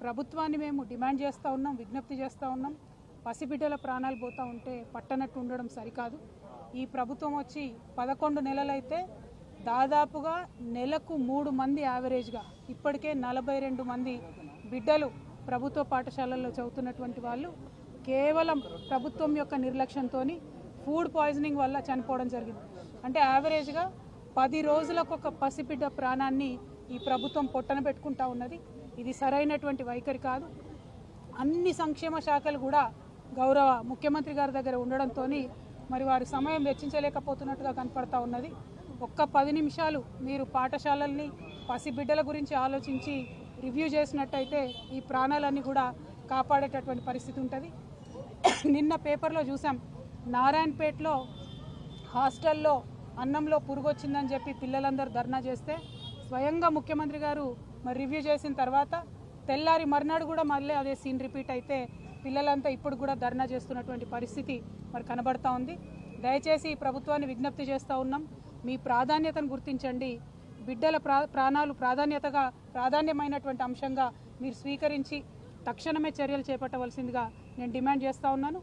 ప్రభుత్వాన్ని మేము డిమాండ్ చేస్తూ ఉన్నాం, విజ్ఞప్తి చేస్తూ ఉన్నాం. పసిబిడ్డల ప్రాణాలు పోతూ ఉంటే పట్టనట్టు ఉండడం సరికాదు. ఈ ప్రభుత్వం వచ్చి 11 నెలలైతే దాదాపుగా నెలకు 3 మంది యావరేజ్గా ఇప్పటికే 42 మంది బిడ్డలు ప్రభుత్వ పాఠశాలల్లో చదువుతున్నటువంటి వాళ్ళు కేవలం ప్రభుత్వం యొక్క నిర్లక్ష్యంతో ఫుడ్ పాయిజనింగ్ వల్ల చనిపోవడం జరిగింది. అంటే యావరేజ్గా 10 రోజులకు ఒక పసిబిడ్డ ప్రాణాన్ని ఈ ప్రభుత్వం పొట్టన పెట్టుకుంటా ఉన్నది. ఇది సరైనటువంటి వైఖరి కాదు. అన్ని సంక్షేమ శాఖలు కూడా గౌరవ ముఖ్యమంత్రి గారి దగ్గర ఉండడంతో మరి వారి సమయం వెచ్చించలేకపోతున్నట్టుగా కనపడతా ఉన్నది. ఒక్క 10 నిమిషాలు మీరు పాఠశాలల్ని పసిబిడ్డల గురించి ఆలోచించి రివ్యూ చేసినట్టయితే ఈ ప్రాణాలన్నీ కూడా కాపాడేటటువంటి పరిస్థితి ఉంటుంది. నిన్న పేపర్లో చూసాం, నారాయణపేటలో హాస్టల్లో అన్నంలో పురుగొచ్చిందని చెప్పి పిల్లలందరూ ధర్నా చేస్తే స్వయంగా ముఖ్యమంత్రి గారు మరి రివ్యూ చేసిన తర్వాత తెల్లారి మర్నాడు కూడా మళ్ళీ అదే సీన్ రిపీట్ అయితే పిల్లలంతా ఇప్పుడు కూడా ధర్నా చేస్తున్నటువంటి పరిస్థితి మరి కనబడతా ఉంది. దయచేసి ఈ ప్రభుత్వాన్ని విజ్ఞప్తి చేస్తూ ఉన్నాం, మీ ప్రాధాన్యతను గుర్తించండి. బిడ్డల ప్రాణాలు ప్రాధాన్యమైనటువంటి అంశంగా మీరు స్వీకరించి తక్షణమే చర్యలు చేపట్టవలసిందిగా నేను డిమాండ్ చేస్తూ ఉన్నాను.